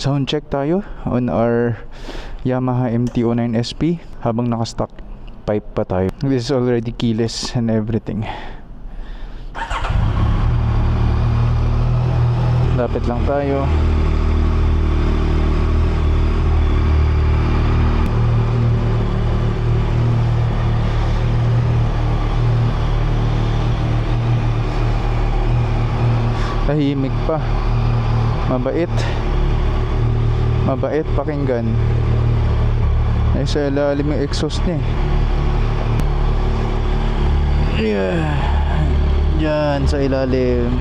Sound check tayo on our Yamaha MT-09 SP habang naka-stock pipe pa tayo. This is already keyless and everything. Lapit lang tayo. Tahimik pa. Mabait pakinggan. Ay sa ilalim yung exhaust niya. Yeah. Diyan sa ilalim.